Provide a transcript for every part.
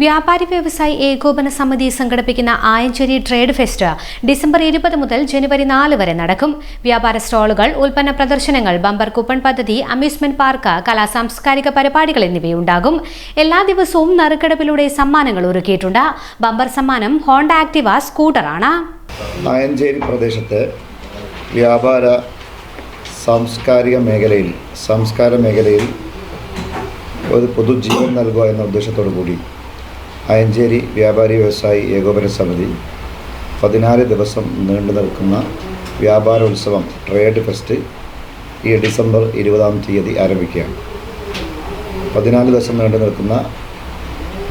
വ്യാപാരി വ്യവസായി ഏകോപന സമിതി സംഘടിപ്പിക്കുന്ന ആയഞ്ചേരി ട്രേഡ് ഫെസ്റ്റ് ഡിസംബർ 20 മുതൽ ജനുവരി 4 വരെ നടക്കും. വ്യാപാര സ്റ്റാളുകൾ, ഉൽപ്പന്ന പ്രദർശനങ്ങൾ, ബമ്പർ കൂപ്പൺ പദ്ധതി, അമ്യൂസ്മെന്റ് പാർക്ക്, കലാസാംസ്കാരിക പരിപാടികൾ എന്നിവയുണ്ടാകും. എല്ലാ ദിവസവും നറുക്കെടുപ്പിലൂടെ സമ്മാനങ്ങൾ ഒരുക്കിയിട്ടുണ്ട്. ബമ്പർ സമ്മാനം ഹോണ്ട ആക്ടിവ സ്കൂട്ടറാണ്. ആയഞ്ചേരി പ്രദേശത്ത് വ്യാപാര സാംസ്കാര മേഖലയിൽ ഒരു പൊതുജീവൻ നൽകുക എന്ന ഉദ്ദേശത്തോടു കൂടി ആയഞ്ചേരി വ്യാപാരി വ്യവസായി ഏകോപന സമിതി 14 ദിവസം നീണ്ടു നിൽക്കുന്ന വ്യാപാരോത്സവം ട്രേഡ് ഫെസ്റ്റ് ഈ ഡിസംബർ 20-ാം തീയതി ആരംഭിക്കുകയാണ്. 14 ദിവസം നീണ്ടു നിൽക്കുന്ന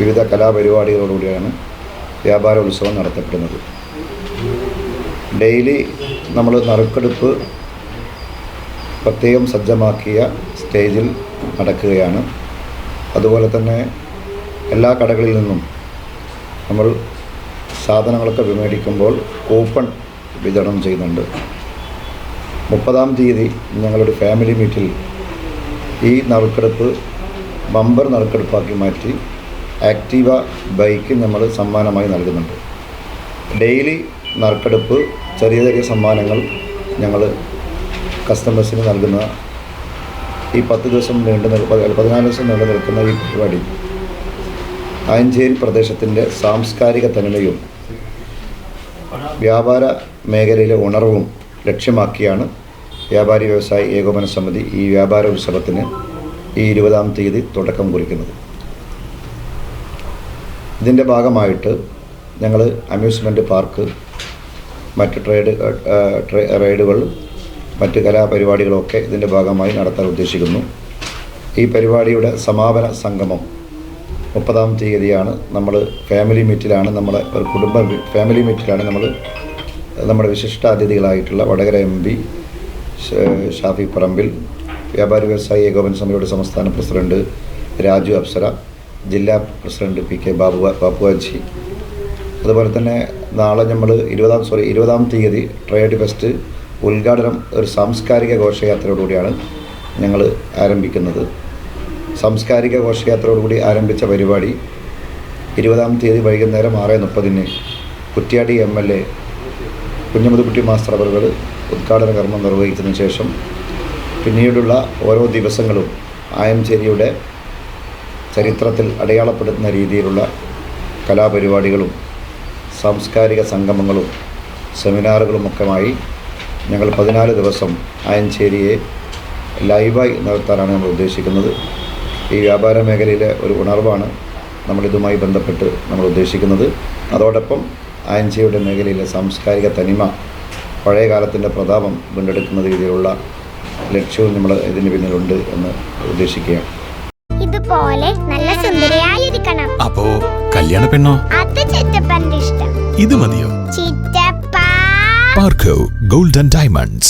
വിവിധ കലാപരിപാടികളോടുകൂടിയാണ് വ്യാപാരോത്സവം നടത്തപ്പെടുന്നത്. ഡെയിലി നമ്മൾ നറുക്കെടുപ്പ് പ്രത്യേകം സജ്ജമാക്കിയ സ്റ്റേജിൽ നടക്കുകയാണ്. അതുപോലെ തന്നെ എല്ലാ കടകളിൽ നിന്നും നമ്മൾ സാധനങ്ങളൊക്കെ മേടിക്കുമ്പോൾ കൂപ്പൺ വിതരണം ചെയ്യുന്നുണ്ട്. 30-ാം തീയതി ഞങ്ങളുടെ ഫാമിലി മീറ്റിൽ ഈ നറുക്കെടുപ്പ് ബമ്പർ നറുക്കെടുപ്പാക്കി മാറ്റി ആക്റ്റീവ ബൈക്ക് നമ്മൾ സമ്മാനമായി നൽകുന്നുണ്ട്. ഡെയിലി നറുക്കെടുപ്പ് ചെറിയ ചെറിയ സമ്മാനങ്ങൾ ഞങ്ങൾ കസ്റ്റമേഴ്സിന് നൽകുന്ന ഈ 14 ദിവസം നീണ്ടു നിൽക്കുന്ന ഈ പരിപാടി ആയഞ്ചേരി പ്രദേശത്തിൻ്റെ സാംസ്കാരിക തനിമയും വ്യാപാര മേഖലയിലെ ഉണർവും ലക്ഷ്യമാക്കിയാണ് വ്യാപാരി വ്യവസായി ഏകോപന സമിതി ഈ വ്യാപാരോത്സവത്തിന് ഈ 20-ാം തീയതി തുടക്കം കുറിക്കുന്നത്. ഇതിൻ്റെ ഭാഗമായിട്ട് ഞങ്ങൾ അമ്യൂസ്മെൻറ്റ് പാർക്ക്, മറ്റ് റൈഡുകൾ, മറ്റ് കലാപരിപാടികളൊക്കെ ഇതിൻ്റെ ഭാഗമായി നടത്താൻ ഉദ്ദേശിക്കുന്നു. ഈ പരിപാടിയുടെ സമാപന സംഗമം 30-ാം തീയതിയാണ്. നമ്മൾ ഫാമിലി മീറ്റിലാണ് നമ്മുടെ നമ്മുടെ വിശിഷ്ട അതിഥികളായിട്ടുള്ള വടകര MP ഷാഫി പറമ്പിൽ, വ്യാപാരി വ്യവസായി ഏകോപന സമിതിയുടെ സംസ്ഥാന പ്രസിഡന്റ് രാജു അപ്സര, ജില്ലാ പ്രസിഡന്റ് PK ബാബുവാജി, അതുപോലെ തന്നെ നാളെ നമ്മൾ 20-ാം തീയതി ട്രേഡ് ഫെസ്റ്റ് ഉദ്ഘാടനം ഒരു സാംസ്കാരിക ഘോഷയാത്രയോടുകൂടിയാണ് ഞങ്ങൾ ആരംഭിക്കുന്നത്. സാംസ്കാരിക ഘോഷയാത്രയോടുകൂടി ആരംഭിച്ച പരിപാടി 20-ാം തീയതി വൈകുന്നേരം 6:30 കുറ്റ്യാടി MLA കുഞ്ഞമുതുകുട്ടി മാസ്റ്റർ അവറുകൾ ഉദ്ഘാടന കർമ്മം നിർവഹിച്ചതിന് ശേഷം പിന്നീടുള്ള ഓരോ ദിവസങ്ങളും ആയഞ്ചേരിയുടെ ചരിത്രത്തിൽ അടയാളപ്പെടുത്തുന്ന രീതിയിലുള്ള കലാപരിപാടികളും സാംസ്കാരിക സംഗമങ്ങളും സെമിനാറുകളുമൊക്കെയുമായി ഞങ്ങൾ 14 ദിവസം ആയഞ്ചേരിയെ ലൈവായി നിർത്താനാണ് നമ്മൾ ഉദ്ദേശിക്കുന്നത്. ഈ വ്യാപാര മേഖലയിലെ ഒരു ഉണർവാണ് നമ്മളിതുമായി ബന്ധപ്പെട്ട് നമ്മൾ ഉദ്ദേശിക്കുന്നത്. അതോടൊപ്പം ആയഞ്ചേരിയുടെ മേഖലയിലെ സാംസ്കാരിക തനിമ, പഴയ കാലത്തിൻ്റെ പ്രതാപം വീണ്ടെടുക്കുന്ന രീതിയിലുള്ള ലക്ഷ്യവും നമ്മൾ ഇതിന് പിന്നിലുണ്ട് എന്ന് ഉദ്ദേശിക്കുകയാണ്. ഇതുപോലെ നല്ല സുന്ദരിയായിരിക്കണം. അപ്പോ കല്യാണ പെണ്ണോ? അത് ചിറ്റപ്പന്റെ ഇഷ്ടം. ഇത് മതിയോ? ചിറ്റപ്പ. പാർക്കോ ഗോൾഡ് ആൻഡ് ഡയമണ്ട്സ്.